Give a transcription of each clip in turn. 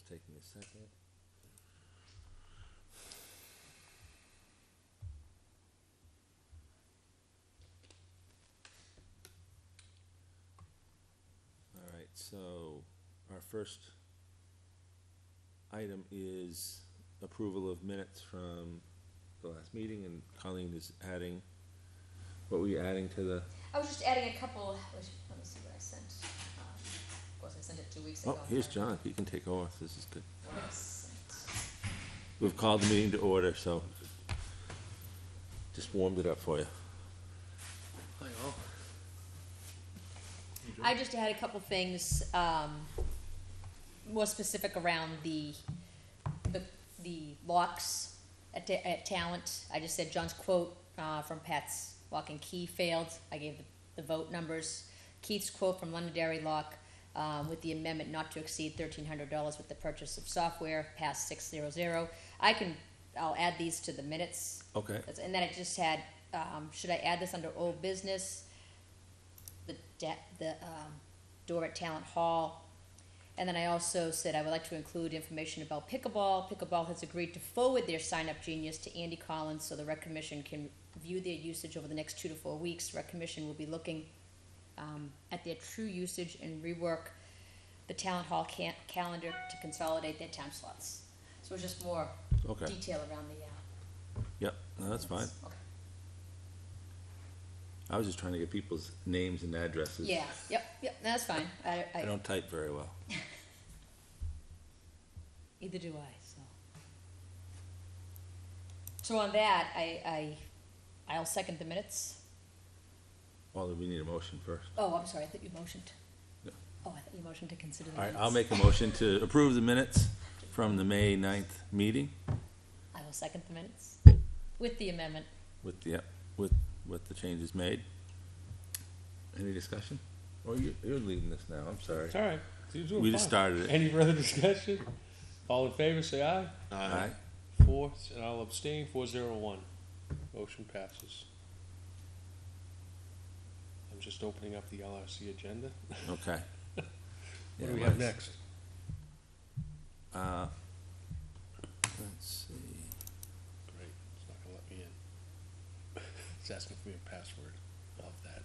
just taking a second. All right, so our first item is approval of minutes from the last meeting, and Colleen is adding, what were you adding to the? I was just adding a couple, let me see what I sent. Of course, I sent it 2 weeks ago. Oh, here's John, he can take over, this is good. What I sent. We've called the meeting to order, so just warmed it up for you. Hi all. I just had a couple things, more specific around the locks at Talent. I just said John's quote from Pat's Lock and Key failed. I gave the vote numbers. Keith's quote from Londonderry Lock with the amendment not to exceed $1,300 with the purchase of software, passed 600. I'll add these to the minutes. Okay. And then I just had, should I add this under old business? The door at Talent Hall. And then I also said I would like to include information about pickleball. Pickleball has agreed to forward their sign-up genius to Andy Collins so the Rec Commission can view their usage over the next 2 to 4 weeks. Rec Commission will be looking at their true usage and rework the Talent Hall calendar to consolidate their time slots. So it's just more Okay. detail around the Yep, no, that's fine. Okay. I was just trying to get people's names and addresses. Yeah, yep, that's fine. I don't type very well. Either do I, so. So on that, I'll second the minutes. Well, we need a motion first. Oh, I'm sorry, I thought you motioned. No. Oh, I thought you motioned to consider the All right, minutes. I'll make a motion to approve the minutes from the May 9th meeting I will second the minutes with the amendment. with the changes made. Any discussion? Oh, you're leading this now, I'm sorry. It's all right. You're doing We just fine. started it. Any further discussion? All in favor, say aye. Aye. 4, and I'll abstain, 401. Motion passes. I'm just opening up the LRC agenda. Okay. What Yeah, do we have mine's- next? Let's see. Great, it's not gonna let me in. It's asking for me a password. Love that.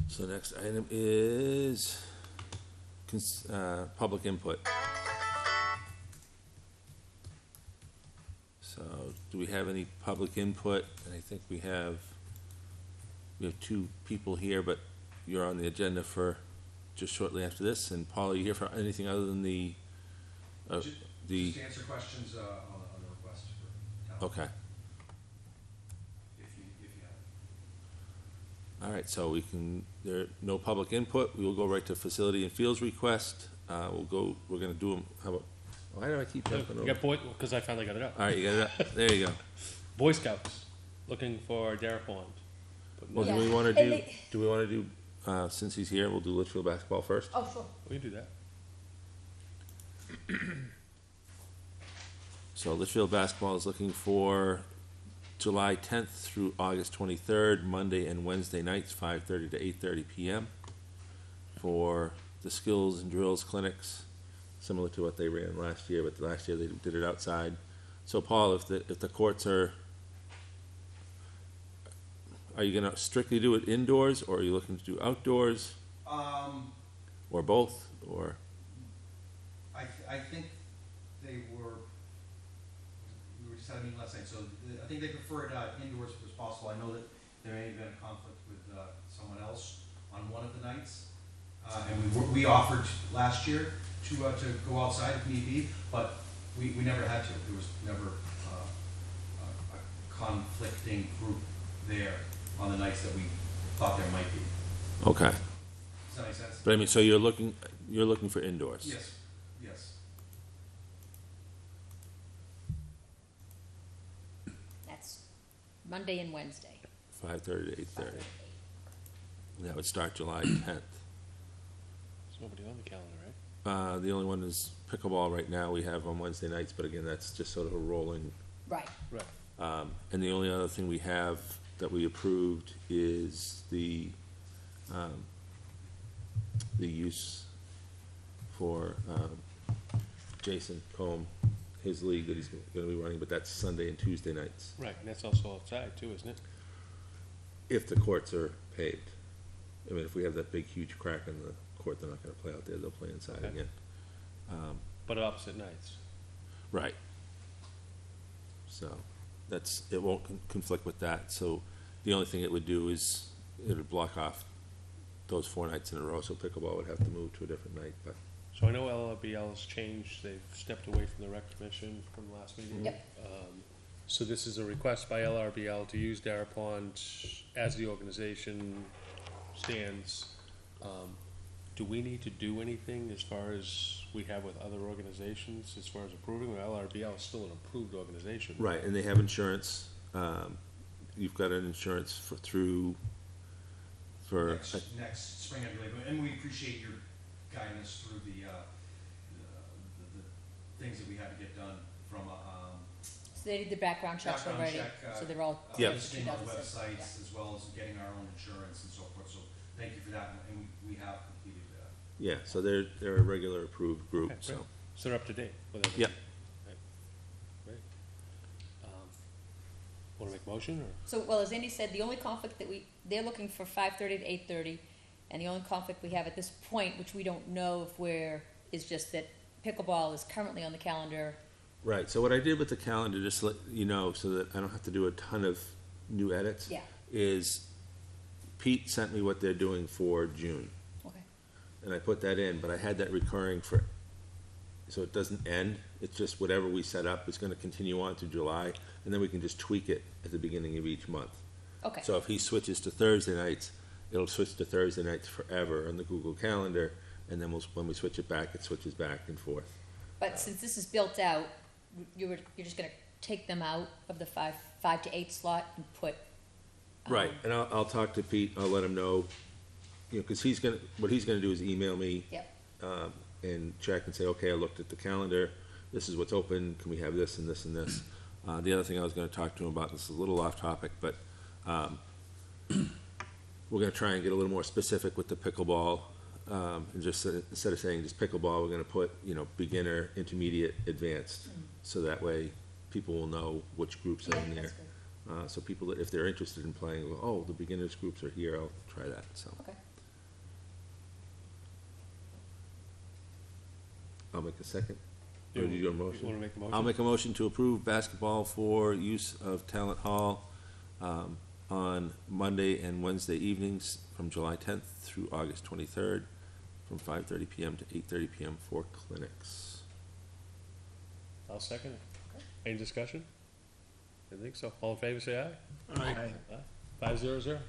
So next item is public input. So do we have any public input? And I think we have 2 people here, but you're on the agenda for just shortly after this. And Paul, are you here for anything other than the? Just to answer questions on the request for talent. Okay. If you have it. All right, so no public input, we will go right to facility and fields request. We're gonna do them, how about, why do I keep jumping You over? got Boy, because I finally got it up. All right, you got it up, there you go. Boy Scouts, looking for Derek Wand. Putting Well, in- do we Yeah. wanna And do, since he's here, we'll do Litchfield basketball first? Oh, sure. We can do that. So Litchfield basketball is looking for July 10th through August 23rd, Monday and Wednesday nights, 5:30 to 8:30 p.m. for the skills and drills clinics, similar to what they ran last year, but last year they did it outside. So Paul, if the courts are you gonna strictly do it indoors, or are you looking to do outdoors, or both, or? I think we were just having a meeting last night, so I think they preferred indoors if it was possible. I know that there may have been a conflict with someone else on one of the nights. And we offered last year to go outside if need be, but we never had to. There was never a conflicting group there on the nights that we thought there might be. Okay, Does that make sense? but I mean, so you're looking for indoors? Yes, yes. That's Monday and Wednesday. 5:30 to 8:30. And that would start July 10th. There's nobody on the calendar, right? The only one is pickleball right now we have on Wednesday nights, but again, that's just sort of a rolling. Right. Right. And the only other thing we have that we approved is the use for, Jason Combe, his league that he's gonna be running, but that's Sunday and Tuesday nights, Right, and that's also outside too, isn't it? if the courts are paved. I mean, if we have that big huge crack in the court, they're not gonna play out there, they'll play inside Okay. again. But opposite nights. Right. So, it won't conflict with that, so the only thing it would do is, it would block off those 4 nights in a row, so pickleball would have to move to a different night, but, So I know LRBL has changed, they've stepped away from the rec commission from last meeting. Yep. So this is a request by LRBL to use Dara Pond as the organization stands. Do we need to do anything as far as we have with other organizations, as far as approving, or LRBL is still an approved organization? right, and they have insurance, you've got an insurance for, Next spring, I believe, and we appreciate your guidance through the things that we had to get done from, So they did the background checks background already, check, so they're all. Yep. listing on 2006, websites, as well as getting our own insurance and so forth, so thank you for that, and we have completed that. yeah, so they're a regular approved group, Okay, so. great. So they're up to date with everything? Yep. Right. Great. Wanna make a motion, or? So, well, as Andy said, the only conflict that they're looking for 5:30 to 8:30, and the only conflict we have at this point, which we don't know if is just that pickleball is currently on the calendar. Right, so what I did with the calendar, just to let you know, so that I don't have to do a ton of new edits. Yeah. Is Pete sent me what they're doing for June, Okay. and I put that in, but I had that recurring for, so it doesn't end, it's just whatever we set up is gonna continue on through July, and then we can just tweak it at the beginning of each month. Okay. So if he switches to Thursday nights, it'll switch to Thursday nights forever on the Google Calendar, and then when we switch it back, it switches back and forth. But since this is built out, you're just gonna take them out of the 5 to 8 slot and put. Right, and I'll talk to Pete, I'll let him know, you know, cause what he's gonna do is email me. Yep. And check and say, okay, I looked at the calendar, this is what's open, can we have this and this and this? The other thing I was gonna talk to him about, this is a little off topic, but, we're gonna try and get a little more specific with the pickleball, and just, instead of saying just pickleball, we're gonna put, you know, beginner, intermediate, advanced, so that way people will know which groups are Yeah, in that's there. good. So people that, if they're interested in playing, go, oh, the beginners groups are here, I'll try that, so. Okay. I'll make a second. Or do you do a motion? You wanna make the motion? I'll make a motion to approve basketball for use of Talent Hall, on Monday and Wednesday evenings from July 10th through August 23rd, from 5:30 PM to 8:30 PM for clinics. I'll second it. Okay. Any discussion? I think so. All in favor, say aye. Aye. 500.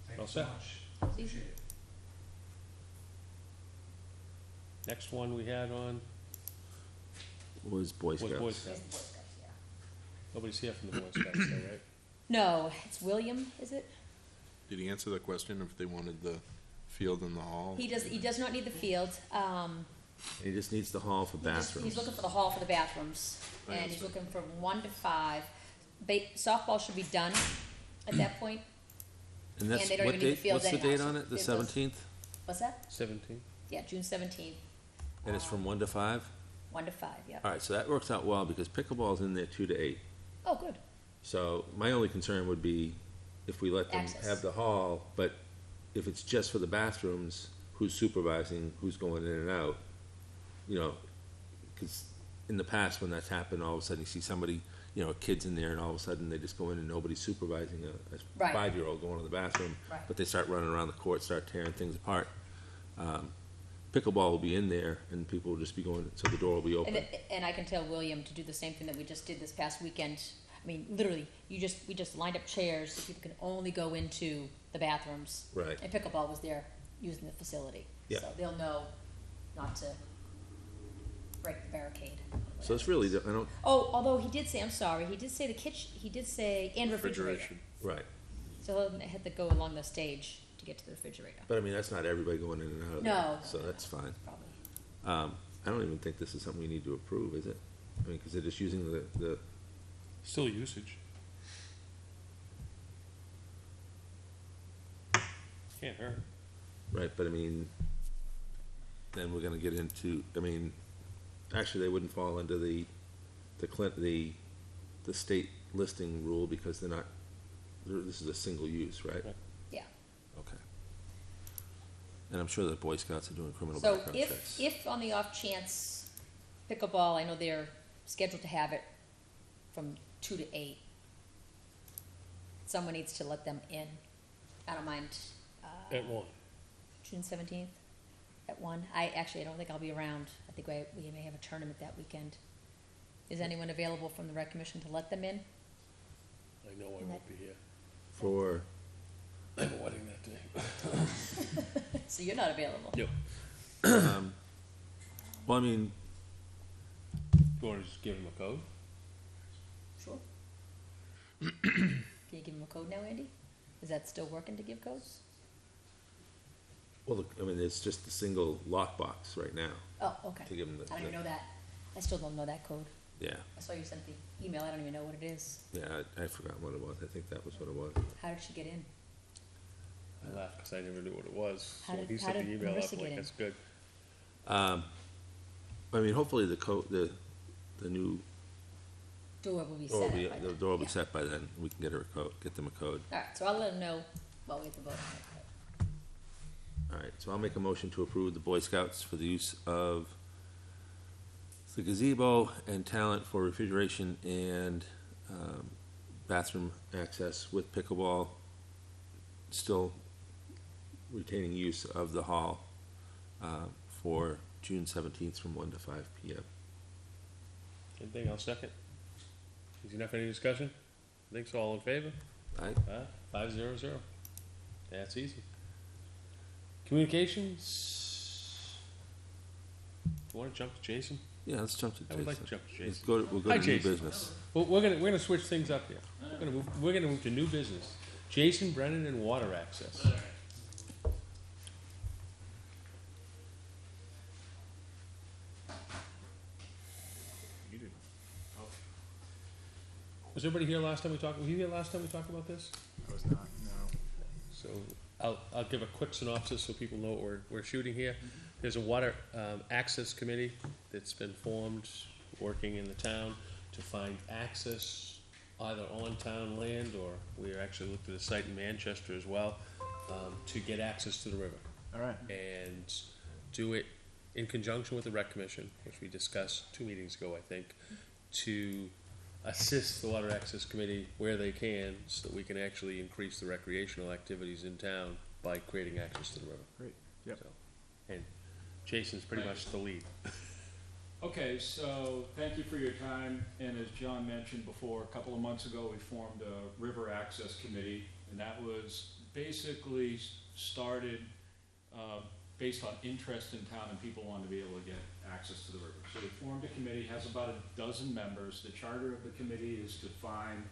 Thank All you so set. much, Easy. appreciate it. Next one we had on, Was Boy was Scouts. Boy Here's the Scouts. Boy Scouts, yeah. Nobody's here from the Boy Scouts, though, right? No, it's William, is it? Did he answer the question if they wanted the field in the hall? He does not need the field. He just needs the hall for bathrooms. He's looking for the hall for the bathrooms, and he's looking from 1 to 5. Softball should be done at that point. And that's, and they don't what even need the date, field what's the anyhow, date so on it, the it goes- 17th? What's that? 17. Yeah, June 17th, And it's from 1 to 5? 1 to 5, yeah. Alright, so that works out well, because pickleball's in there 2 to 8. Oh, good. So my only concern would be if we let them Access. have the hall, but if it's just for the bathrooms, who's supervising, who's going in and out? You know, because in the past when that's happened, all of a sudden you see somebody, you know, kids in there and all of a sudden they just go in and nobody's supervising a Right. 5-year-old going to the bathroom. Right. But they start running around the court, start tearing things apart. Pickleball will be in there and people will just be going, so the door will be open. And I can tell William to do the same thing that we just did this past weekend. I mean, literally, we just lined up chairs so people can only go into the bathrooms. Right. And pickleball was there using the facility. Yeah. So they'll know not to break the barricade. So it's really, I don't, Oh, although he did say, I'm sorry, he did say the kitchen, he did say, and refrigerator. right. So he'll have to go along the stage to get to the refrigerator, But I mean, that's not everybody going in and out of there. No. So that's fine. probably. I don't even think this is something we need to approve, is it? I mean, because they're just using the, Still usage. Can't hurt. right, but I mean, then we're gonna get into, I mean, actually, they wouldn't fall under the state listing rule because they're not, this is a single use, right? Right. Yeah. Okay. And I'm sure the Boy Scouts are doing criminal So background checks. if on the off chance pickleball, I know they're scheduled to have it from 2 to 8. Someone needs to let them in. I don't mind, At one. June 17th at 1. I don't think I'll be around. I think we may have a tournament that weekend. Is anyone available from the rec commission to let them in? I know I won't be here. For, I have a wedding that day. So you're not available? Yep. well, I mean, You wanna just give him a code? Sure. Can you give them a code now, Andy? Is that still working to give codes? well, look, I mean, it's just a single lockbox right now Oh, okay. to give them I don't even know that. I still don't know that code. yeah, I saw you sent the email. I don't even know what it is. yeah, I forgot what it was. I think that was what it was. How did she get in? I laughed because I never knew what it was. How So did- he how sent the did email Marissa up get like, in? that's good. I mean, hopefully the new Door will be door set will up be, by the then. door will be Yeah. set by then. We can get her a code, get them a code. All right, so I'll let them know while we have the vote. All right, so I'll make a motion to approve the Boy Scouts for the use of the gazebo and talent for refrigeration and bathroom access with pickleball, still retaining use of the hall for June 17th from 1 to 5 p.m. Anything, I'll second. Is enough any discussion? I think so, all in favor? Aye? 500. That's easy. Communications? You wanna jump to Jason? Yeah, let's jump to I would like to Jason. jump to Let's Jason. we'll go Hi, to new Jason. business. Well, we're gonna switch things up here. We're gonna move to new business. Jason Brennan and water access. Was everybody here last time we talked, were you here last time we talked about this? I was not, no. So I'll give a quick synopsis so people know what we're shooting here. There's a water access committee that's been formed, working in the town to find access either on town land, or we actually looked at a site in Manchester as well, to get access to the river. All right. And do it in conjunction with the rec commission, which we discussed 2 meetings ago, I think, to assist the water access committee where they can, so that we can actually increase the recreational activities in town by creating access to the river. Great. Yep. So, and Jason's pretty much the lead. Okay, so thank you for your time, and as John mentioned before, a couple of months ago, we formed a river access committee, and that was basically started based on interest in town and people wanted to be able to get access to the river. So we formed a committee, has about a dozen members. The charter of the committee is to find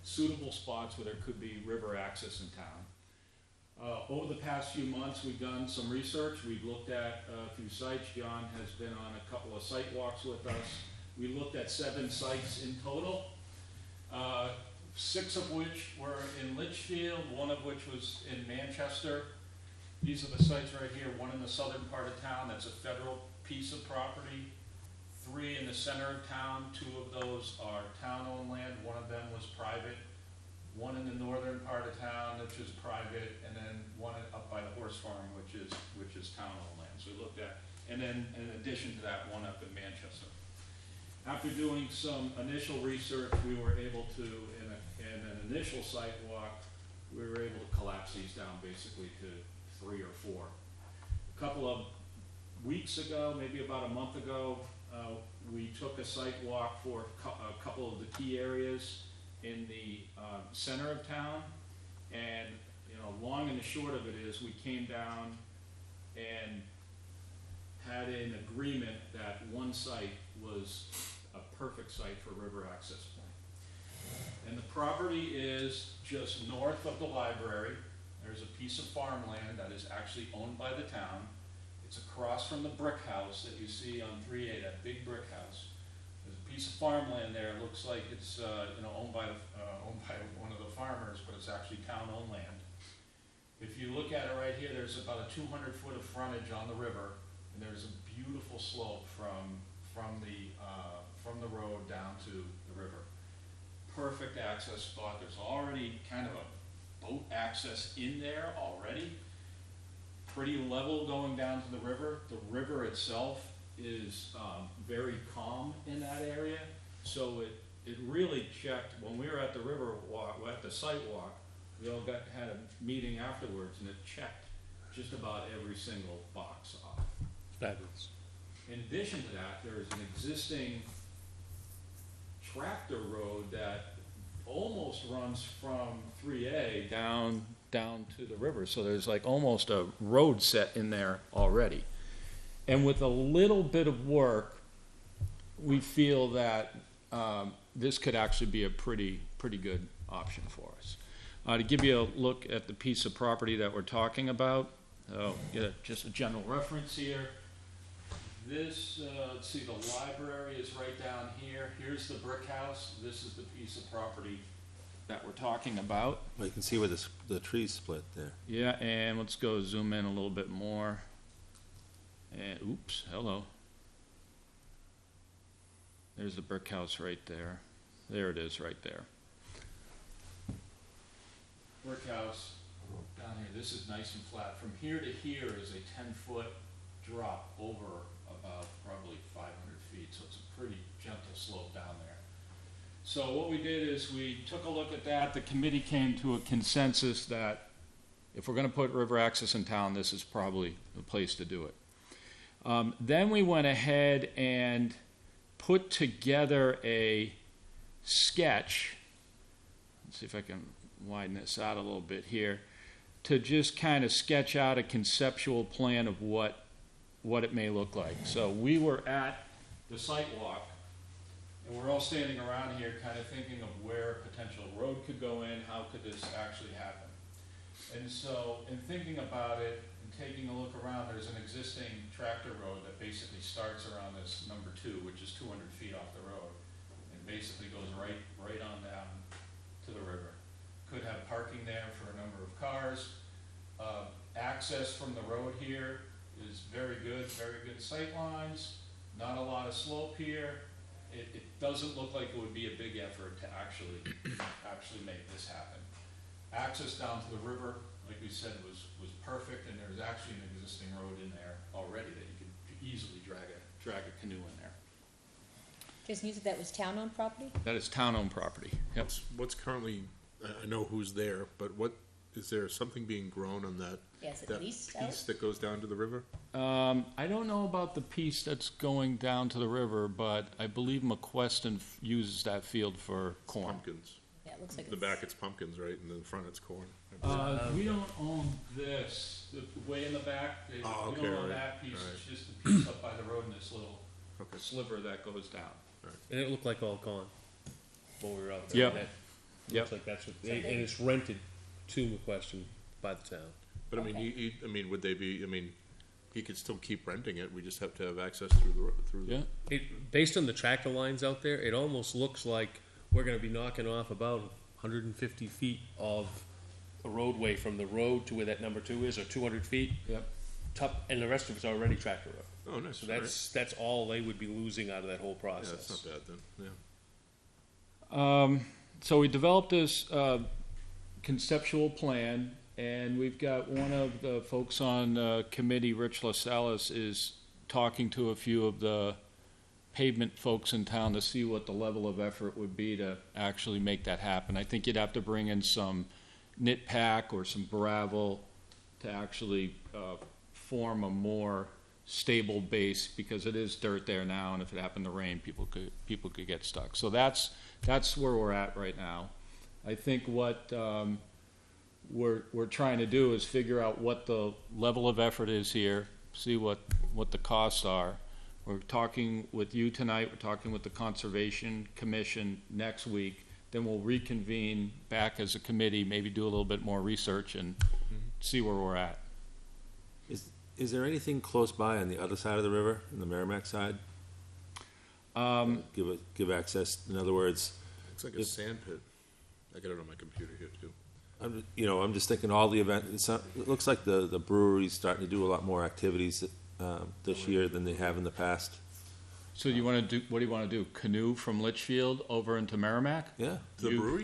suitable spots where there could be river access in town. Over the past few months, we've done some research. We've looked at a few sites. John has been on a couple of site walks with us. We looked at 7 sites in total, 6 of which were in Litchfield, 1 of which was in Manchester. These are the sites right here, 1 in the southern part of town, that's a federal piece of property. 3 in the center of town, 2 of those are town-owned land, 1 of them was private. 1 in the northern part of town, which is private, and then 1 up by the horse farm, which is town-owned land. So we looked at, and then in addition to that, 1 up in Manchester. After doing some initial research, we were able to, in an initial site walk, we were able to collapse these down basically to 3 or 4. A couple of weeks ago, maybe about a month ago, we took a site walk for a couple of the key areas in the center of town, and long and the short of it is we came down and had an agreement that 1 site was a perfect site for river access point. And the property is just north of the library. There's a piece of farmland that is actually owned by the town. It's across from the brick house that you see on 3A, that big brick house. There's a piece of farmland there, it looks like it's, owned by one of the farmers, but it's actually town-owned land. If you look at it right here, there's about a 200 foot of frontage on the river, and there's a beautiful slope from the road down to the river. Perfect access spot, there's already kind of a boat access in there already. Pretty level going down to the river. The river itself is very calm in that area, so it really checked, when we were at the river walk, at the site walk, we all had a meeting afterwards, and it checked just about every single box off. Fabulous. In addition to that, there is an existing tractor road that almost runs from 3A down to the river. So there's like almost a road set in there already. And with a little bit of work, we feel that this could actually be a pretty good option for us. To give you a look at the piece of property that we're talking about, just a general reference here. This, let's see, the library is right down here. Here's the brick house. This is the piece of property that we're talking about. Well, you can see where the trees split there. Yeah, and let's go zoom in a little bit more. And, oops, hello. There's the brick house right there. There it is right there. Brick house down here. This is nice and flat. From here to here is a 10-foot drop over about probably 500 feet, so it's a pretty gentle slope down there. So what we did is we took a look at that. The committee came to a consensus that if we're going to put river access in town, this is probably the place to do it. Then we went ahead and put together a sketch. Let's see if I can widen this out a little bit here, to just kind of sketch out a conceptual plan of what it may look like. So we were at the site walk, and we're all standing around here kind of thinking of where a potential road could go in, how could this actually happen. And so in thinking about it and taking a look around, there's an existing tractor road that basically starts around this number 2, which is 200 feet off the road, and basically goes right on down to the river. Could have parking there for a number of cars. Access from the road here is very good sight lines, not a lot of slope here. It doesn't look like it would be a big effort to actually make this happen. Access down to the river, like we said, was perfect, and there's actually an existing road in there already that you could easily drag a canoe in there. Jason, you said that was town-owned property? That is town-owned property. Yep. What's currently, I know who's there, but is there something being grown on that? Yes, at that least piece that goes down to the river? I don't know about the piece that's going down to the river, but I believe McQuestion uses that field for corn. Pumpkins. Yeah, it looks like The back it's pumpkins, right, and in the front it's corn. We don't own this, the way in the back, we Oh, okay, don't own right, that piece, right. it's just the piece up by the road and this little Okay. sliver that goes down. And it looked like all gone when we were out there. Yep. That Yep. looks like that's what, and it's rented to McQuestion by the town. But I mean, Okay. would they be, he could still keep renting it, we just have to have access through the. Yeah, Based on the tractor lines out there, it almost looks like we're gonna be knocking off about 150 feet of a roadway from the road to where that number 2 is, or 200 feet. yep. And the rest of it's already tractor road. Oh, nice. So that's all they would be losing out of that whole Yeah, process. that's not bad then, yeah. So we developed this conceptual plan, and we've got one of the folks on committee, Rich LaSalle's, is talking to a few of the pavement folks in town to see what the level of effort would be to actually make that happen. I think you'd have to bring in some knit pack or some gravel to actually form a more stable base, because it is dirt there now, and if it happened to rain, people could get stuck. So that's where we're at right now. I think what we're trying to do is figure out what the level of effort is here, see what the costs are. We're talking with you tonight, we're talking with the Conservation Commission next week, then we'll reconvene back as a committee, maybe do a little bit more research and see where we're at. Is there anything close by on the other side of the river, in the Merrimack side? Give access, in other words, It's like a sand pit. I got it on my computer here too. I'm just thinking all the events, it looks like the brewery's starting to do a lot more activities, this year than they have in the past. So you wanna do, what do you wanna do, canoe from Litchfield over into Merrimack? Yeah, The brewery?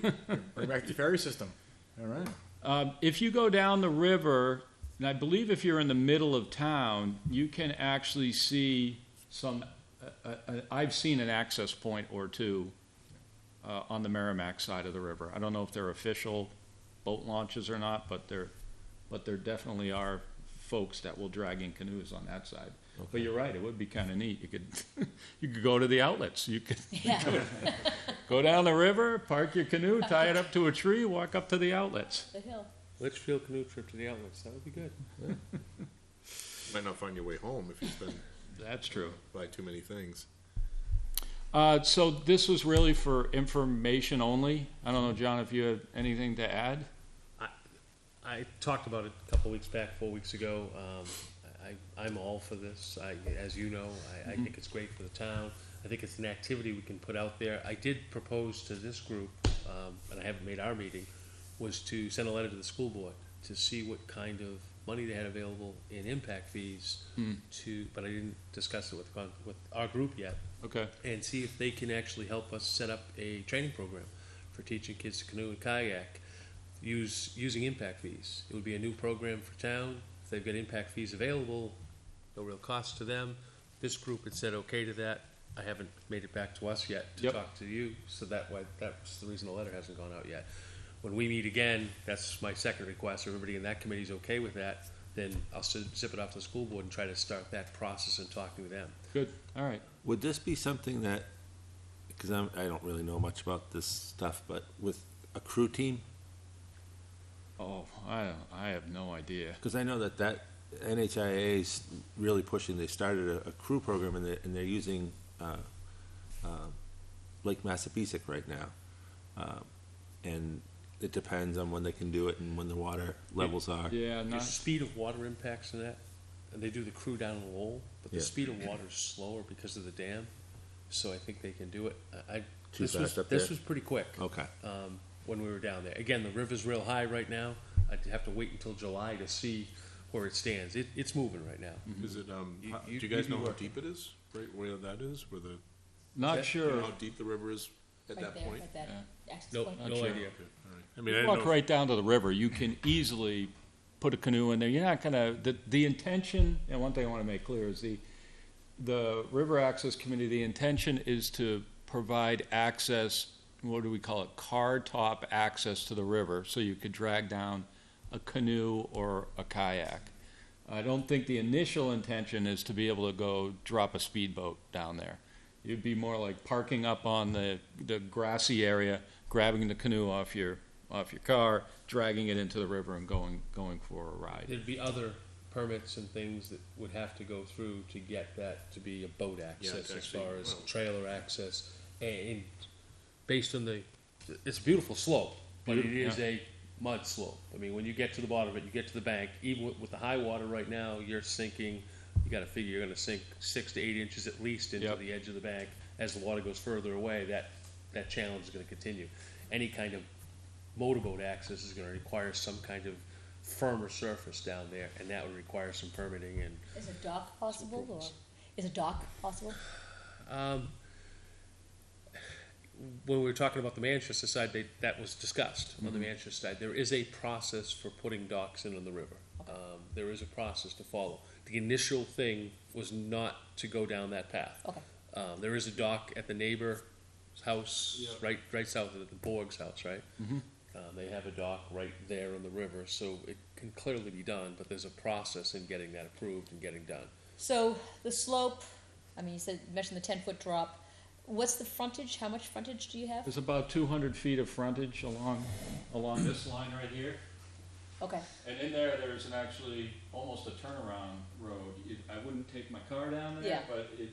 Bring back the ferry system. All right. If you go down the river, and I believe if you're in the middle of town, you can actually see some, I've seen an access point or two on the Merrimack side of the river. I don't know if they're official boat launches or not, but there definitely are folks that will drag in canoes on that side. But you're right, it would be kinda neat. You could, you could go to the outlets. You could Yeah, go down the river, park your canoe, tie it up to a tree, walk up to the outlets. the hill. Litchfield canoe trip to the outlets, that would be good. Might not find your way home if you spend, That's true. buy too many things. So this was really for information only. I don't know, John, if you have anything to add? I talked about it a couple weeks back, 4 weeks ago. I'm all for this. As you know, I think it's great for the town. I think it's an activity we can put out there. I did propose to this group, and I haven't made our meeting, was to send a letter to the school board to see what kind of money they had available in impact fees but I didn't discuss it with our group yet, Okay. and see if they can actually help us set up a training program for teaching kids to canoe and kayak using impact fees. It would be a new program for town. If they've got impact fees available, no real cost to them. This group had said okay to that. I haven't made it back to us yet to Yep. talk to you, so that's the reason the letter hasn't gone out yet. When we meet again, that's my second request. If everybody in that committee is okay with that, then I'll zip it off to the school board and try to start that process and talking to them. Good, all right. would this be something that, because I don't really know much about this stuff, but with a crew team? Oh, I have no idea. Because I know that NHIA is really pushing, they started a crew program and they're using Lake Massapesic right now. And it depends on when they can do it and when the water levels are. Yeah, There's not, speed of water impacts in that, and they do the crew down in Lowell, but the Yeah. speed of water is slower because of the dam, so I think they can do it. Too This fast up this there? was pretty quick, Okay, when we were down there. Again, the river's real high right now. I'd have to wait until July to see where it stands. It's moving right now. Is it, You- do you- you guys you'd be know how working. deep it is? Right where that is, where the, Yeah. not you know sure. how deep the river is at Right that there, point? at that access Nope, point. Not no sure. idea. Okay, all right. I mean, I didn't Walk know. right down to the river, you can easily put a canoe in there. You're not gonna, the intention, and one thing I wanna make clear is the River Access Committee, the intention is to provide access, what do we call it, car top access to the river, so you could drag down a canoe or a kayak. I don't think the initial intention is to be able to go drop a speedboat down there. It'd be more like parking up on the grassy area, grabbing the canoe off your car, dragging it into the river and going for a ride. There'd be other permits and things that would have to go through to get that to be a boat access, to as actually- far as well- trailer access. And based on it's a beautiful slope, but it is a mud slope. I mean, when you get to the bottom of it, you get to the bank, even with the high water right now, you're sinking, you gotta figure you're gonna sink 6 to 8 inches at least into Yep. the edge of the bank. As the water goes further away, that challenge is gonna continue. Any kind of motorboat access is gonna require some kind of firmer surface down there, and that would require some permitting and Is a dock possible, or, improvements. is a dock possible? When we were talking about the Manchester side, that was discussed on the Manchester side. There is a process for putting docks in on the river. There is a process to follow. The initial thing was not to go down that path. Okay. There is a dock at the neighbor's house, right south of the Borg's house, right? They have a dock right there on the river, so it can clearly be done, but there's a process in getting that approved and getting done. So the slope, I mean, you mentioned the 10-foot drop. What's the frontage? How much frontage do you have? There's about 200 feet of frontage along this line right here. Okay, And in there's actually almost a turnaround road. I wouldn't take my car down there, Yeah. but you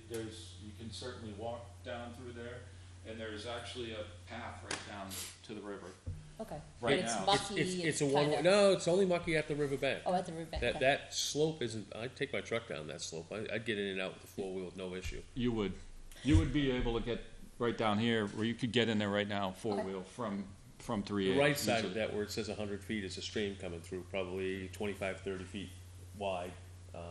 can certainly walk down through there. And there's actually a path right down to the river. Okay. Right But it's now. mucky. It's a kinda- one, no, it's only mucky at the riverbank. Oh, at the riverbank. That, okay. that slope isn't, I'd take my truck down that slope, I'd get in and out with the four-wheel with no issue. You would be able to get right down here, where you could get in there right now, four-wheel from 3A. The right side of easily. that, where it says 100 feet, is a stream coming through, probably 25, 30 feet wide, going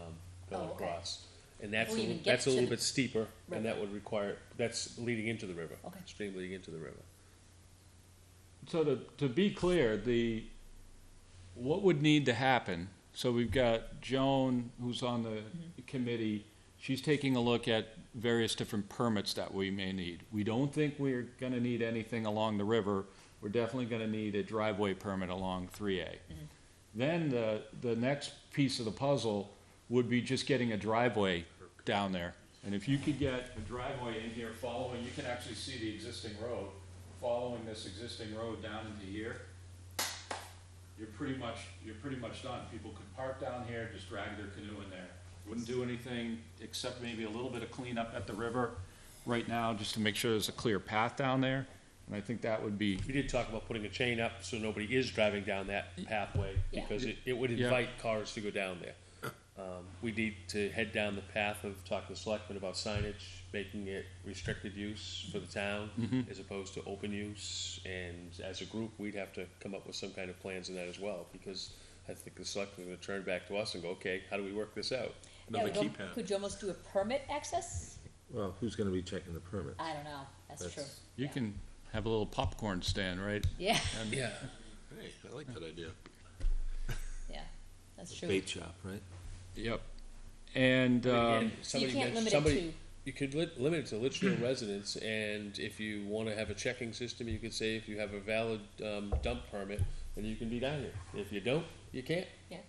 Oh, okay. across. And that's, Before you even get that's a to little the bit steeper, and that river. would require, that's leading into the river. Okay. Stream leading into the river. So to be clear, what would need to happen, so we've got Joan, who's on the committee, she's taking a look at various different permits that we may need. We don't think we're gonna need anything along the river, we're definitely gonna need a driveway permit along 3A. Then the next piece of the puzzle would be just getting a driveway down there. And if you could get a driveway in here following, you can actually see the existing road, following this existing road down into here, you're pretty much done. People could park down here, just drag their canoe in there. Wouldn't do anything except maybe a little bit of cleanup at the river Right now, just to make sure there's a clear path down there, and I think that would be, We did talk about putting a chain up so nobody is driving down that pathway, Yeah. because it would Yeah. invite cars to go down there. We need to head down the path of talking to the selectmen about signage, making it restricted use for the town as opposed to open use. And as a group, we'd have to come up with some kind of plans in that as well, because I think the selectmen would turn back to us and go, okay, how do we work this out? Yeah, Another we keypad. could you almost do a permit access? Well, who's gonna be checking the permits? I don't know, that's true. you Yeah. can have a little popcorn stand, right? Yeah, Yeah. Hey, I like that idea. yeah, that's true. Bait shop, right? Yep. And, Again, So you somebody can't mentioned- limit it somebody- to, You could limit it to Litchfield residents, and if you wanna have a checking system, you could say if you have a valid, dump permit, then you can be down here. If you don't, you can't. yeah,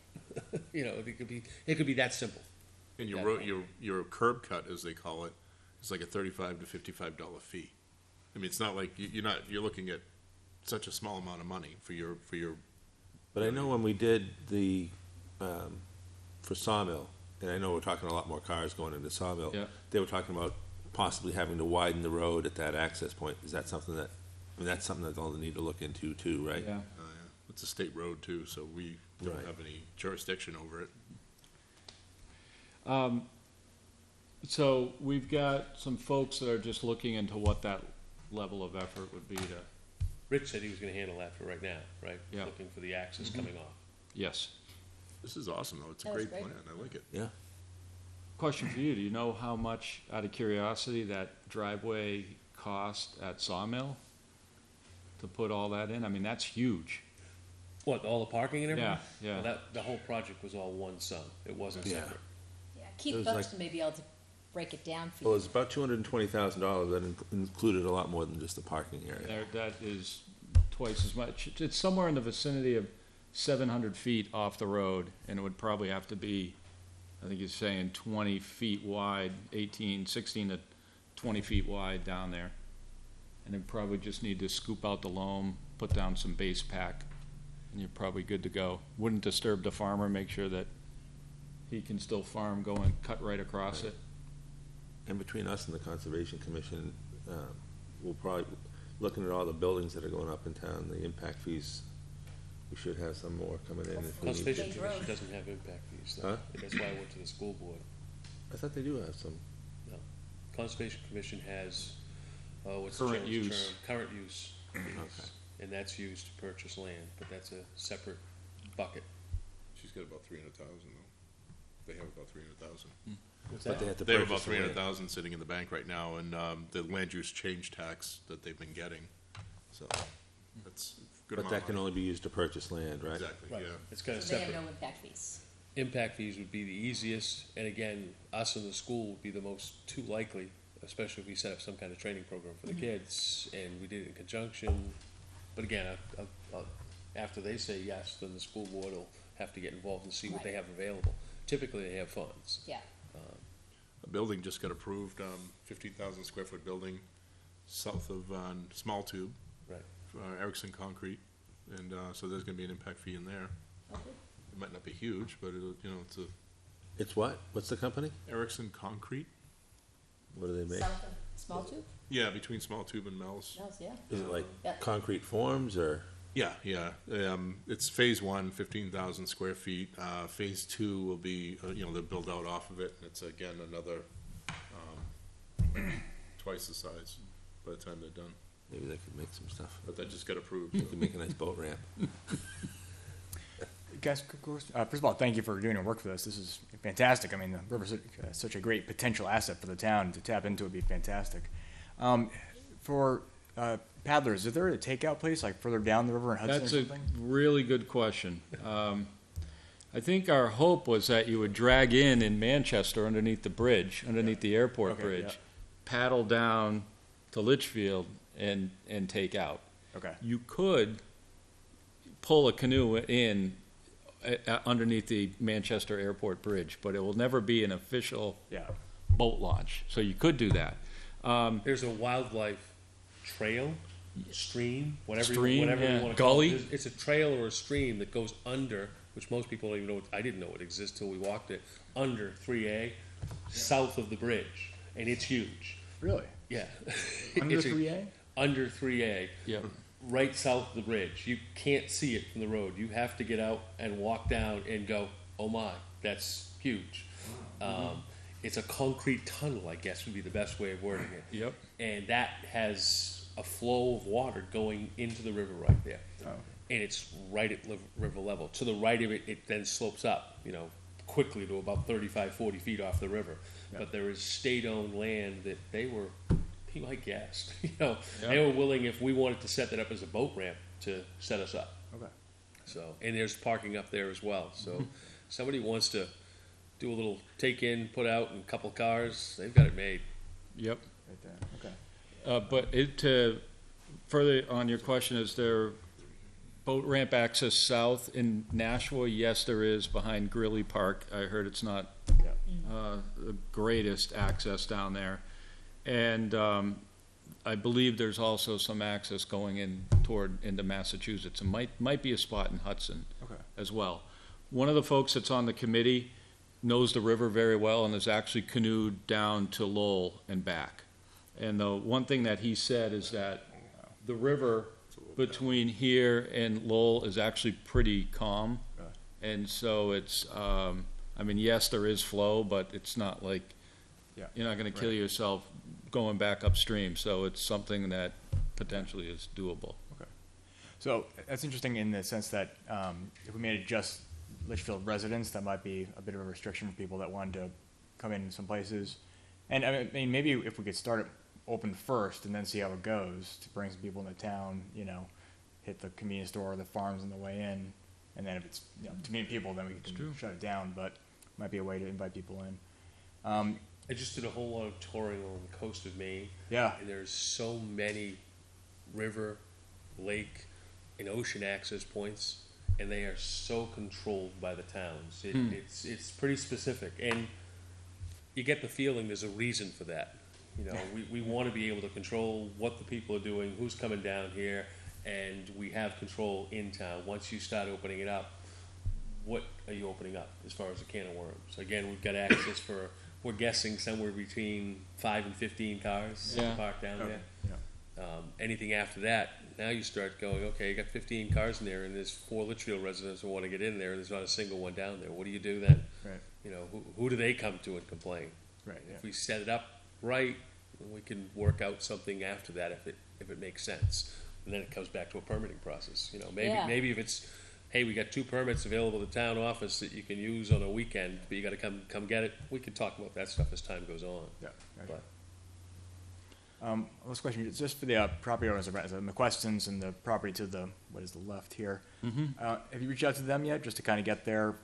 You know, it could be that simple. And your Yeah. road, your curb cut, as they call it, is like a $35 to $55 fee. I mean, it's not like, you're looking at such a small amount of money for your, But I know when we did the, for Sawmill, and I know we're talking a lot more cars going into Sawmill. Yeah. They were talking about possibly having to widen the road at that access point. Is that something that, I mean, that's something that they'll need to look into too, right? yeah. it's a state road too, so we don't Right. have any jurisdiction over it. So we've got some folks that are just looking into what that level of effort would be to, Rich said he was gonna handle that for right now, right? Yeah. Looking for the access coming off. yes. This is awesome, though. It's a That was great great. plan. I like it. Yeah. Question for you, do you know how much, out of curiosity, that driveway cost at Sawmill? To put all that in? I mean, that's huge. What, all the parking and everything? Yeah, Well, yeah. the whole project was all one sum. It wasn't Yeah. separate. yeah. It Keith was like- Buxton may be able to break it down for Well, you. it's about $220,000. That included a lot more than just the parking area. There, that is twice as much. It's somewhere in the vicinity of 700 feet off the road, and it would probably have to be, I think he's saying 20 feet wide, 16 to 20 feet wide down there. And then probably just need to scoop out the loam, put down some base pack, and you're probably good to go. Wouldn't disturb the farmer, make sure that he can still farm, go and cut right across it. And between us and the Conservation Commission, we'll probably, looking at all the buildings that are going up in town, the impact fees, we should have some more coming in if we need. Conservation Big Commission road. doesn't have impact fees, though. Huh? That's why I went to the school board. I thought they do have some. Conservation Commission has, what's the Current gentleman's use. term? Current use fees. Okay. And that's used to purchase land, but that's a separate bucket. She's got about 300,000, though. They have about 300,000. What's But they had to They have purchase about the land. 300,000 sitting in the bank right now, and the land use change tax that they've been getting. So that's a good But amount that of can money. only be used to purchase land, right? Exactly, Right, yeah. it's kind of So they have separate. no impact fees. Impact fees would be the easiest, and again, us in the school would be the most too likely, especially if we set up some kind of training program for the kids, and we did it in conjunction. But again, after they say yes, then the school board will have to get involved and see what they have available. Typically, they have funds. Yeah, A building just got approved, 15,000 square foot building south of Small Tube, Right. Erickson Concrete, and so there's gonna be an impact fee in there. okay. It might not be huge, but it'll, it's a It's what? What's the company? Erickson Concrete. What do they make? South of Small Tube? Yeah, between Small Tube and Mel's. No, yeah. Is it like Yeah. concrete forms or? Yeah, it's phase 1, 15,000 square feet. Phase 2 will be, they'll build out off of it. It's again another, twice the size by the time they're done. Maybe they could make some stuff. But that just got approved. They could make a nice boat ramp. Guys, first of all, thank you for doing your work for this. This is fantastic. I mean, the river's such a great potential asset for the town. To tap into would be fantastic. For paddlers, is there a takeout place like further down the river in Hudson That's or a something? really good question. I think our hope was that you would drag in Manchester underneath the bridge, underneath the airport Okay, bridge, yeah. paddle down to Litchfield and take out. Okay. You could pull a canoe in underneath the Manchester Airport Bridge, but it will never be an official Yeah. boat launch. So you could do that. There's a wildlife trail, stream, whatever Stream, you want to yeah. call Gully? it. It's a trail or a stream that goes under, which most people don't even know. I didn't know it exists till we walked it, under 3A, south of the bridge, and it's huge. Really? Yeah. Under It's 3A? Under 3A. Yep. Right south of the bridge. You can't see it from the road. You have to get out and walk down and go, oh my, that's huge. It's a concrete tunnel, I guess would be the best way of wording it. Yep. And that has a flow of water going into the river right there. Oh. And it's right at river level. To the right of it, it then slopes up, quickly to about 35, 40 feet off the river. Yeah. But there is state-owned land that they were, be my guest, they were willing, if we wanted to set that up as a boat ramp, to set us up. Okay. So, and there's parking up there as well. So, somebody wants to do a little take in, put out, and a couple cars, they've got it made. Yep. Right there. Okay. But to further on your question, is there boat ramp access south in Nashua? Yes, there is behind Greeley Park. I heard it's not the greatest access down there. And I believe there's also some access going into Massachusetts. It might be a spot in Hudson as well. One of the folks that's on the committee knows the river very well and has actually canoed down to Lowell and back. And the one thing that he said is that the river between here and Lowell is actually pretty calm. And so it's, yes, there is flow, but it's not like, you're not going to kill yourself going back upstream. So it's something that potentially is doable. Okay. So that's interesting in the sense that if we made it just Litchfield residents, that might be a bit of a restriction for people that wanted to come in some places. And I mean, maybe if we could start it open first and then see how it goes to bring some people into town, hit the convenience store or the farms on the way in. And then if it's too many people, then we can shut it down. But it might be a way to invite people in. I just did a whole lot of touring on the coast of Maine. Yeah. And there's so many river, lake, and ocean access points, and they are so controlled by the towns. It's pretty specific, and you get the feeling there's a reason for that. We want to be able to control what the people are doing, who's coming down here, and we have control in town. Once you start opening it up, what are you opening up as far as a can of worms? Again, we've got access for, we're guessing somewhere between 5 and 15 cars parked down there. Yeah. Anything after that, now you start going, okay, you got 15 cars in there, and there's 4 Litchfield residents who want to get in there, and there's not a single one down there. What do you do then? Right. Who do they come to and complain? Right. Yeah. If we set it up right, we can work out something after that if it makes sense. And then it comes back to a permitting process. Maybe if it's, hey, we got 2 permits available at the town office that you can use on a weekend, but you got to come get it. We can talk about that stuff as time goes on. Yeah. Gotcha. But Last question, just for the property owners, the McQuestons and the property to the, what is the left here? Have you reached out to them yet, just to kind of get their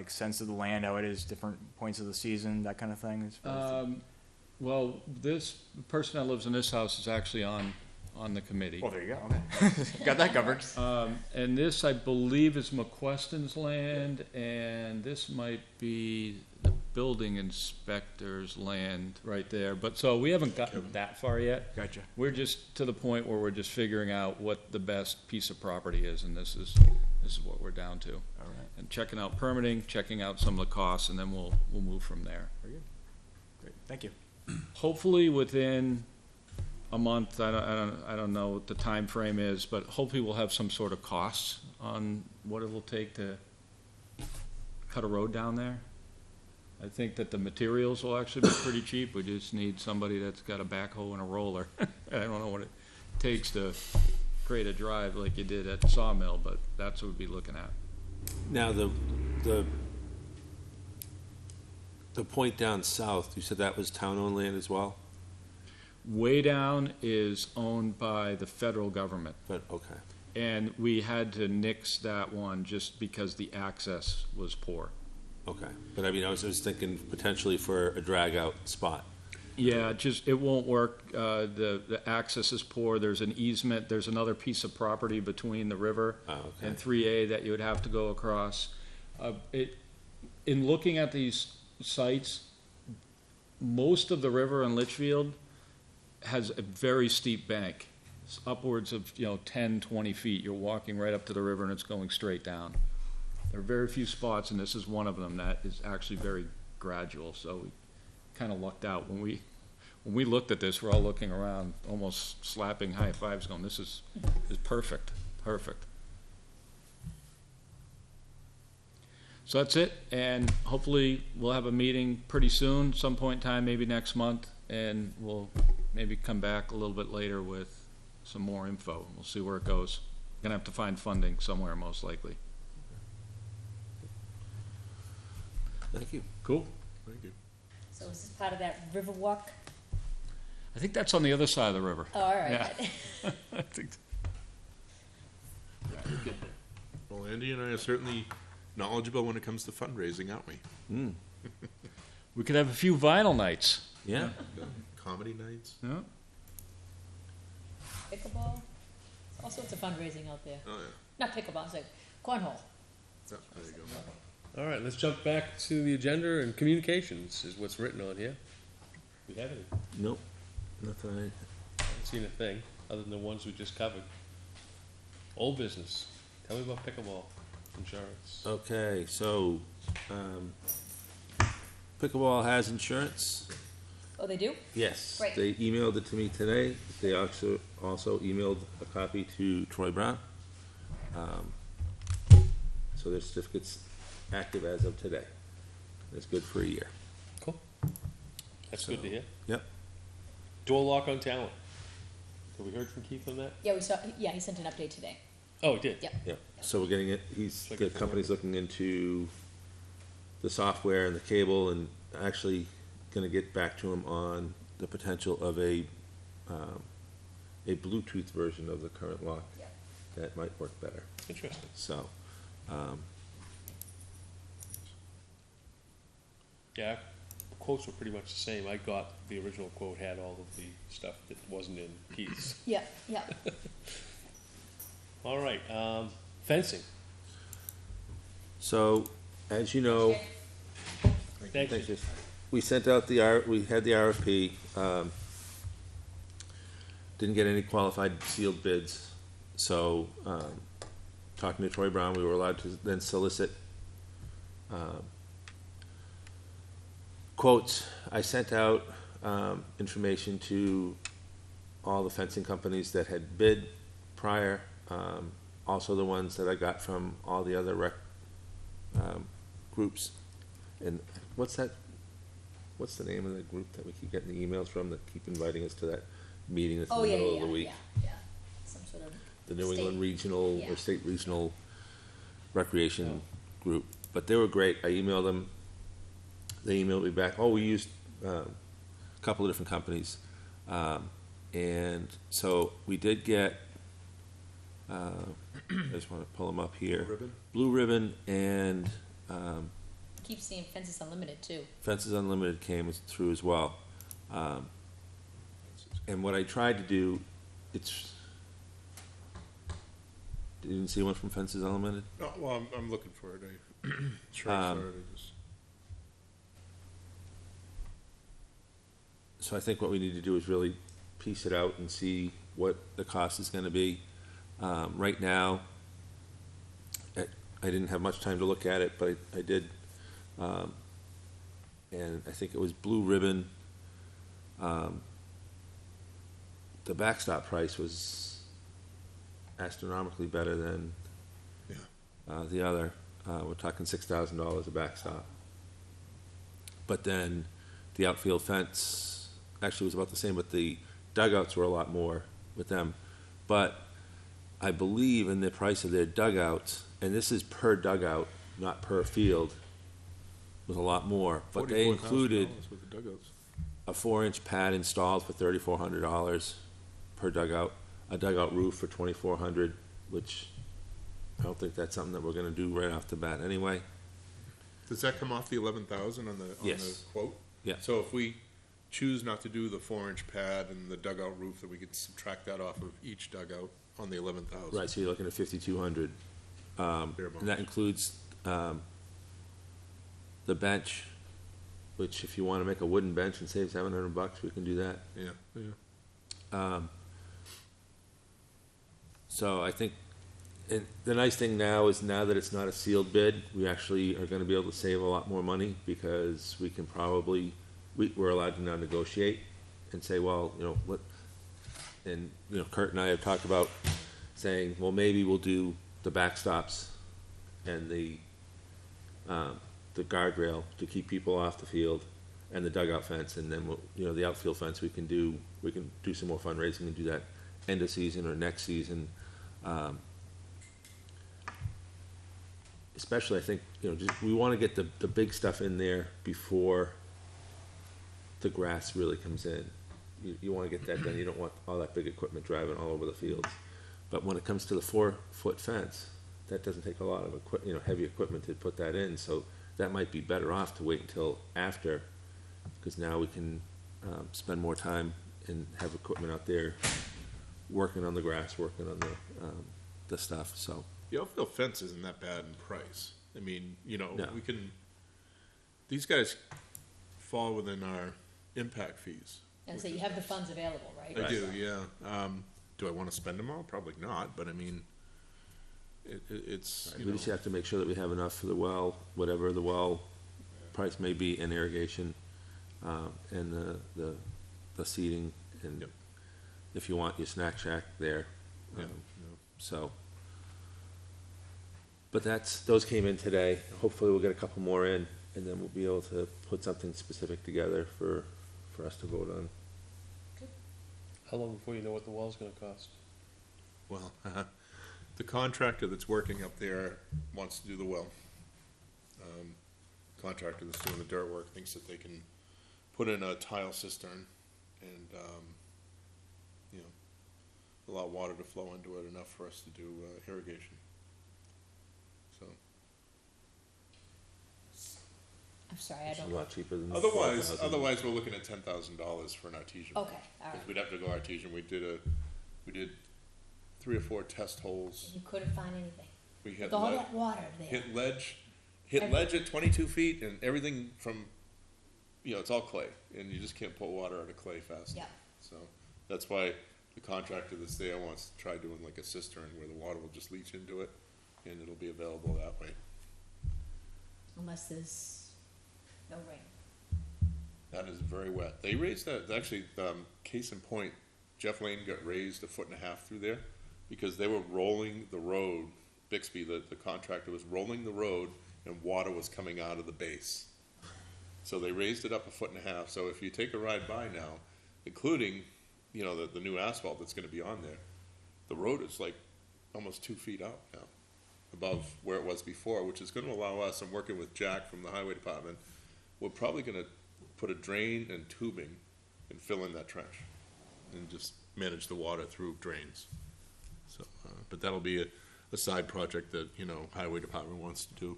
sense of the land, how it is, different points of the season, that kind of thing? As far as Well, this person that lives in this house is actually on the committee. there you go. Okay. Got that covered. And this, I believe, is McQuestion's land, and this might be the building inspector's land right there. But so we haven't gotten that far yet. Gotcha. We're just to the point where we're just figuring out what the best piece of property is, and this is what we're down to. All right. And checking out permitting, checking out some of the costs, and then we'll move from there. Very good. Great. Thank you. Hopefully within a month, I don't know what the time frame is, but hopefully we'll have some sort of costs on what it will take to cut a road down there. I think that the materials will actually be pretty cheap, we just need somebody that's got a backhoe and a roller. I don't know what it takes to create a drive like you did at Sawmill, but that's what we'd be looking at. Now, the point down south, you said that was town-owned land as well? Way down is owned by the federal government, But, okay, and we had to nix that one just because the access was poor. okay. But I mean, I was thinking potentially for a drag-out spot. Yeah, it won't work. The access is poor. There's an easement, there's another piece of property between the river Oh, okay. and 3A that you would have to go across. In looking at these sites, most of the river in Litchfield has a very steep bank. It's upwards of, 10, 20 feet. You're walking right up to the river and it's going straight down. There are very few spots, and this is one of them that is actually very gradual, so we kind of lucked out. When we looked at this, we're all looking around, almost slapping high fives, going, this is perfect, perfect. So that's it, and hopefully we'll have a meeting pretty soon, some point in time, maybe next month, and we'll maybe come back a little bit later with some more info. We'll see where it goes. Gonna have to find funding somewhere, most likely. Thank you. Cool. Thank you. So is this part of that river walk? I think that's on the other side of the river. Oh, all right. Yeah. I think Well, Andy and I are certainly knowledgeable when it comes to fundraising, aren't we? Mm, we could have a few vinyl nights. yeah. Comedy nights. Yeah. Pickleball, all sorts of fundraising out there. Oh, yeah. Not pickleball, it's like cornhole. Yeah, there you go. All right, let's jump back to the agenda, and communications is what's written on here. We have any? Nope, nothing. I haven't seen a thing, other than the ones we just covered. Old business. Tell me about pickleball insurance. Okay, so, pickleball has insurance. Oh, they do? Yes. Great. They emailed it to me today. They also emailed a copy to Troy Brown. So their certificate's active as of today. It's good for a year. Cool. That's good to hear. Yep. Door lock on talent. Have we heard from Keith on that? Yeah, he sent an update today. Oh, he did? Yep. Yep. So we're getting it, Like the a form. company's looking into the software and the cable, and actually gonna get back to him on the potential of a Bluetooth version of the current lock. Yep. That might work better. Interesting. So, Yeah, quotes were pretty much the same. I got, the original quote had all of the stuff that wasn't in Keith's. Yeah, yeah. All right, fencing. so, as you know, Thank you. thank you. We sent out we had the RFP, didn't get any qualified sealed bids. So, talking to Troy Brown, we were allowed to then solicit, quotes. I sent out, information to all the fencing companies that had bid prior, also the ones that I got from all the other groups. And what's the name of the group that we keep getting the emails from that keep inviting us to that meeting that's in Oh, the yeah, middle yeah, of the week? yeah, yeah. Some sort of, The New State. England Regional Yeah. or State Regional Recreation Group. But they were great. I emailed them. They emailed me back. Oh, we used a couple of different companies. And so we did get, I just want to pull them up here. Ribbon? Blue Ribbon and keep seeing Fences Unlimited too. Fences Unlimited came through as well. And what I tried to do, you didn't see one from Fences Unlimited? Oh, well, I'm looking for it. Sure, Um, sorry, I just. So I think what we need to do is really piece it out and see what the cost is gonna be. Right now, I didn't have much time to look at it, but I did. And I think it was Blue Ribbon, the backstop price was astronomically better than the other. We're talking $6,000 a backstop. But then the outfield fence actually was about the same, but the dugouts were a lot more with them. But I believe in the price of their dugouts, and this is per dugout, not per field, was a lot more. But they included $44,000 with the dugouts. a 4-inch pad installed for $3,400 per dugout, a dugout roof for $2,400, which I don't think that's something that we're gonna do right off the bat anyway. Does that come off the 11,000 on the Yes. quote? Yeah. So if we choose not to do the 4-inch pad and the dugout roof, that we could subtract that off of each dugout on the 11,000. Right, so you're looking at 5,200. Thereabouts. And that includes, the bench, which if you wanna make a wooden bench and save $700, we can do that. Yeah, yeah. So I think, and the nice thing now is now that it's not a sealed bid, we actually are gonna be able to save a lot more money because we can probably, we're allowed to now negotiate and say, well, you know, what, and, you know, Kurt and I have talked about saying, well, maybe we'll do the backstops and the guardrail to keep people off the field and the dugout fence, and then we'll, you know, the outfield fence, we can do some more fundraising and do that end of season or next season. Especially, I think, you know, just, we wanna get the big stuff in there before the grass really comes in. You wanna get that done, you don't want all that big equipment driving all over the fields. But when it comes to the 4-foot fence, that doesn't take a lot of heavy equipment to put that in, so that might be better off to wait until after, because now we can, spend more time and have equipment out there working on the grass, working on the stuff, so. The outfield fence isn't that bad in price. I mean, you know, No. we can, these guys fall within our impact fees. And so you have the funds available, right? I do, yeah. Do I wanna spend them all? Probably not, but I mean, it's, you We know, just have to make sure that we have enough for the well, whatever the well price may be, and irrigation, and the seeding, and Yep. if you want your snack shack there. Yeah, So, but those came in today. Hopefully we'll get a couple more in, and then we'll be able to put something specific together for us to vote on. How long before you know what the well's gonna cost? well, the contractor that's working up there wants to do the well. Contractor that's doing the dirt work thinks that they can put in a tile cistern and, you know, allow water to flow into it enough for us to do irrigation. So, I'm sorry, I It's a don't, lot cheaper than. otherwise we're looking at $10,000 for an artesian. okay, all right. Because we'd have to go artesian. We did 3 or 4 test holes. You couldn't find anything. We hit With all lead, that water there. hit ledge at 22 feet, and everything from, you know, it's all clay, and you just can't put water out of clay fast. Yeah. So that's why the contractor that's there wants to try doing like a cistern where the water will just leach into it, and it'll be available that way. Unless there's no rain. That is very wet. They raised that, actually, case in point, Jeff Lane got raised 1.5 feet through there because they were rolling the road. Bixby, the contractor, was rolling the road and water was coming out of the base. So they raised it up 1.5 feet. So if you take a ride by now, including, you know, the new asphalt that's gonna be on there, the road is like almost 2 feet up now, above where it was before, which is gonna allow us, I'm working with Jack from the highway department, we're probably gonna put a drain and tubing and fill in that trench and just manage the water through drains. So, but that'll be a side project that, you know, highway department wants to do.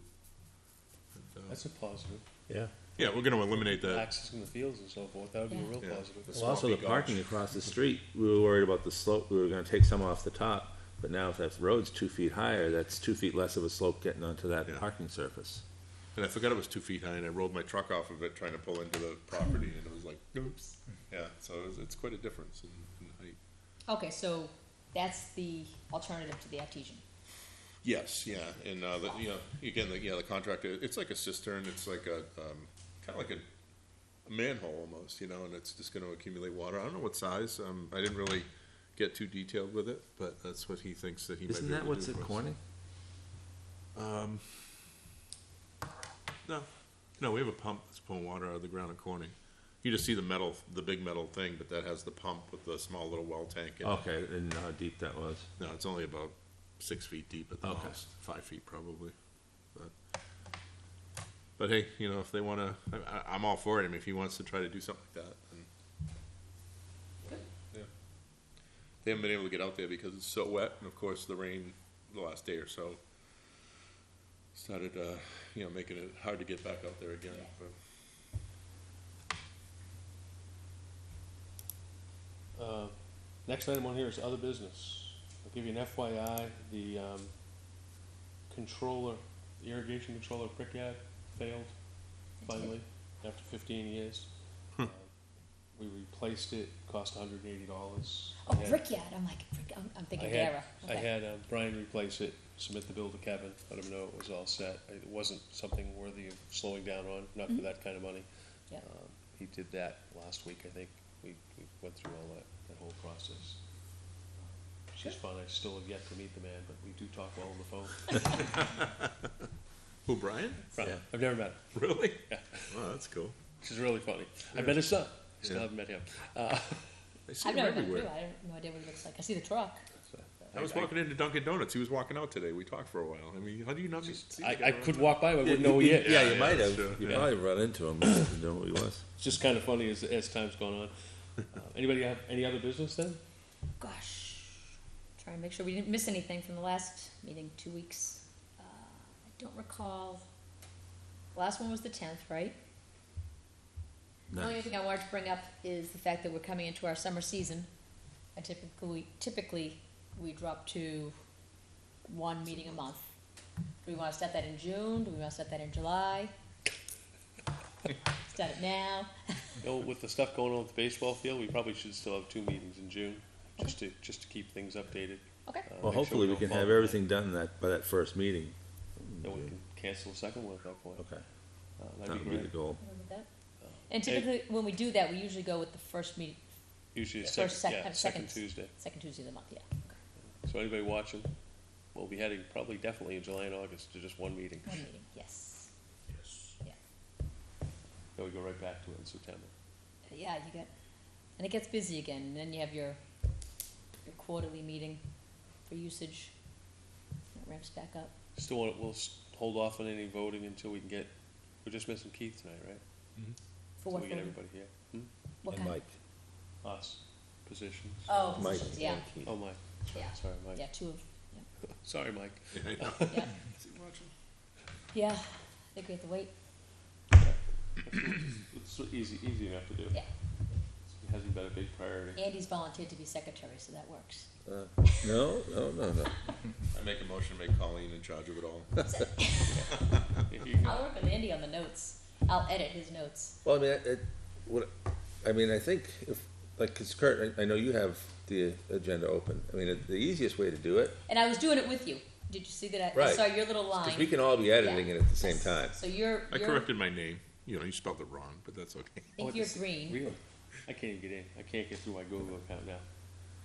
And, That's a positive. Yeah. yeah, we're gonna eliminate that. Accessing the fields and so forth, that would be a real Yeah. positive. The Well, also swampy the parking gulch. across the street, we were worried about the slope, we were gonna take some off the top, but now if that road's 2 feet higher, that's 2 feet less of a slope getting onto that Yeah. parking surface. And I forgot it was 2 feet high, and I rolled my truck off of it trying to pull into the property, and it was like, oops. Yeah, so it's quite a difference in height. Okay, so that's the alternative to the artesian. Yes, yeah, and, you know, again, the contractor, it's like a cistern, it's like a, kinda like a manhole almost, and it's just gonna accumulate water. I don't know what size, I didn't really get too detailed with it, but that's what he thinks that he might be Isn't able that to what's do at for us. Corning? No, we have a pump that's pulling water out of the ground at Corning. You just see the big metal thing, but that has the pump with the small little well tank in it. Okay, I didn't know how deep that was. No, it's only about 6 feet deep at the Okay. most, 5 feet probably. But hey, if they wanna, I'm all for it. I mean, if he wants to try to do something like that, then. Yeah. They haven't been able to get out there because it's so wet, and of course, the rain the last day or so started, making it hard to get back out there again, but. Next item on here is other business. I'll give you an FYI, the irrigation controller Prickyard failed finally, after 15 years. We replaced it, cost $180. Oh, Brickyard, I'm like, I'm thinking Dara. I had Brian replace it, submit the bill to Kevin, let him know it was all set. It wasn't something worthy of slowing down on, not for that kind of money. Yep. He did that last week, I think. We went through all that whole process. She's fun. I still have yet to meet the man, but we do talk well on the phone. Who, Brian? Brian, I've never met him. Really? Yeah. Wow, that's cool. She's really funny. I've met his son. Still Yeah. haven't met him. I see I've him never been through, everywhere. I have no idea what he looks like. I see the truck. I was walking into Dunkin' Donuts. He was walking out today. We talked for a while. I mean, how do you not see the guy I around could the- walk by him, I wouldn't know who he is. Yeah, you yeah, might that's have. true. You Yeah. probably run into him, but you didn't know who he was. It's just kind of funny as time's gone on. Anybody have any other business then? Gosh, trying to make sure we didn't miss anything from the last meeting, 2 weeks. I don't recall. The last one was the 10th, right? The only Nice. thing I wanted to bring up is the fact that we're coming into our summer season. And typically we drop to one meeting a month. Do we wanna start that in June? Do we wanna start that in July? Start it now? With the stuff going on with the baseball field, we probably should still have 2 meetings in June, just to keep things updated. Okay. Make Well, sure hopefully we don't can fall have behind. everything done by that first meeting. Then we can cancel the second one at that point. Okay, that That'd would be be the great. goal. Remember that? And typically, when we do that, we usually go with the first meeting, Usually it's First, second second Tuesday. second Tuesday of the month, yeah. So anybody watching, we'll be heading probably definitely in July and August to just one meeting. One meeting, yes. Then we go right back to it in September. Yeah, and it gets busy again, and then you have your quarterly meeting for usage. It ramps back up. Still, we'll hold off on any voting until we can get, we're just missing Keith tonight, right? For Till what we get voting? everybody here. What And kind? Mike, Us, positions. Oh, Mike. positions, yeah, and Keith. Oh, Mike. yeah, Sorry, Mike. yeah, two of, Sorry, Mike. Yeah, I know. yeah, Is he watching? yeah, I think we have to wait, It's easy enough to do. yeah. It hasn't been a big priority. Andy's volunteered to be secretary, so that works. No. I make a motion to make Colleen in charge of it all. If you go- I'll work with Andy on the notes, I'll edit his notes. Well, I mean, I think if, like, 'cause Kurt, I know you have the agenda open. I mean, the easiest way to do it, And I was doing it with you, did you see that I Right. saw your little line? because we can all be editing Yeah. it at the same time. So you're, I corrected my name. You spelled it wrong, but that's okay. I think you're green. Really? I can't even get in. I can't get through my Google account now.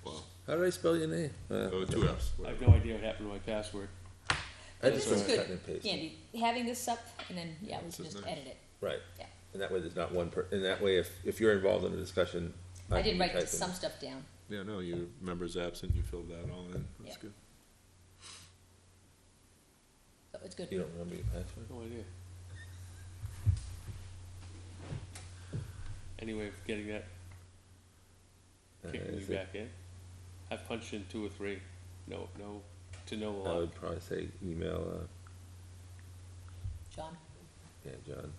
Well, How did I spell your name? oh, 2 F's. I have whatever. no idea what happened to my password. I But just this is went good, cutting and pasting. Andy, having this up, and then, yeah, we This can is just nice. edit it. Right. Yeah. And that way there's not one and that way if you're involved in the discussion, I can did be write typing. some stuff down. Yeah, no, your member's absent. You filled that all in. That's Yeah. good. So it's good. You don't remember your password? No idea. Any way of getting that, kicking I you think back in? I've punched in 2 or 3. No, to no I luck. would probably say email, John, John.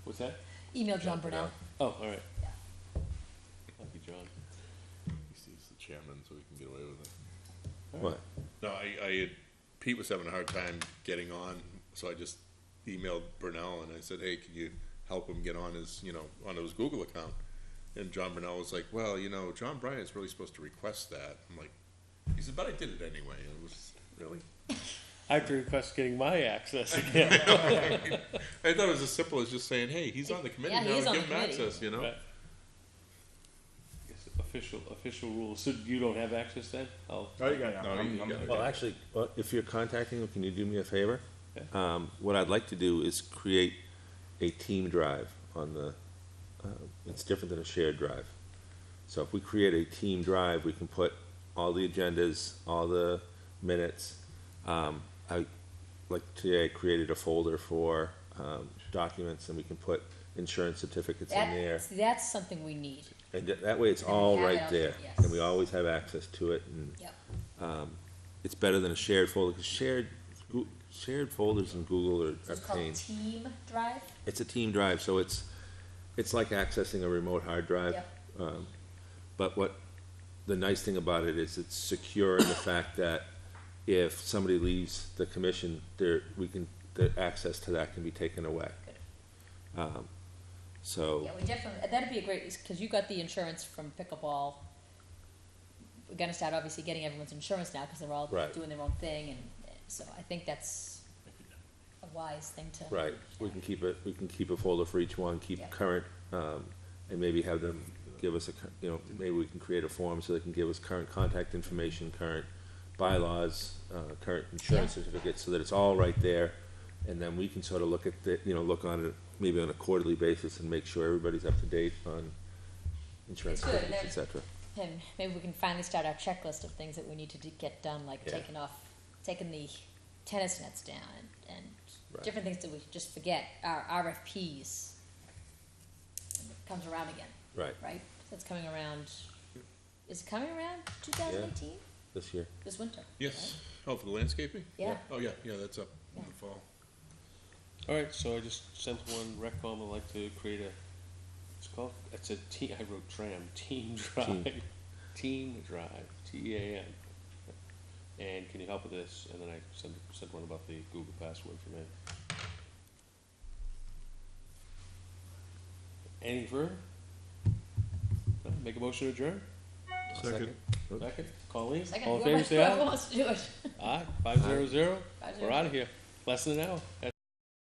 What's that? email John Burnell. Oh, all right. Yeah. Lucky John. He's the chairman, so we can get away with it. What? No, Pete was having a hard time getting on, so I just emailed Burnell and I said, hey, can you help him get on his, on his Google account? And John Burnell was like, well, John Bryant's really supposed to request that. I'm like, he said, but I did it anyway. And it was really, I have to request getting my access again. I thought it was as simple as just saying, hey, he's on the committee Yeah, he now, is on give the him committee. access, you know? Right. Guess official rules. So you don't have access then? Oh, you got it. No, you got it. Well, actually, if you're contacting them, can you do me a favor? Yeah. What I'd like to do is create a team drive on the, it's different than a shared drive. So if we create a team drive, we can put all the agendas, all the minutes. Like today, I created a folder for documents, and we can put insurance certificates in there. That's something we need. And that way, it's And we all have it right all there, there, yes. and we always have access to it, and Yep. it's better than a shared folder, because shared folders in Google are So a it's called pain. Team Drive? It's a team drive, so it's like accessing a remote hard drive. Yep. But what, the nice thing about it is it's secure in the fact that if somebody leaves the commission, the access to that can be taken away. So, Yeah, we definitely, that'd be a great, because you got the insurance from pickleball. We're gonna start obviously getting everyone's insurance now, because they're all Right. doing their own thing, and so I think that's a wise thing to. right, we can keep a folder for each one, keep Yeah. current, and maybe have them give us maybe we can create a form so they can give us current contact information, current bylaws, current insurance certificates, so that it's all right there. And then we can sort of look at look on it maybe on a quarterly basis and make sure everybody's up to date on insurance It's good, certificates, et cetera. And maybe we can finally start our checklist of things that we need to get done, like Yeah. taking the tennis nets down, and Right. different things that we just forget, our RFPs. And it comes around again, Right, right? That's coming around, is it coming around 2018? this year. This winter? Yes, oh, for the landscaping? Yeah. Oh, yeah, that's up in Yeah. the fall. All right, so I just sent one Reccom. I'd like to create it's a team, I wrote team drive. Team drive, TEAM. And can you help with this? And then I sent one about the Google password for me. Any further? No? Make a motion to adjourn? Second. Second? Colleen? Second, All in favor, say whoever aye. wants to do it. Aye, 500. 500. We're out of here. Less than an hour. That's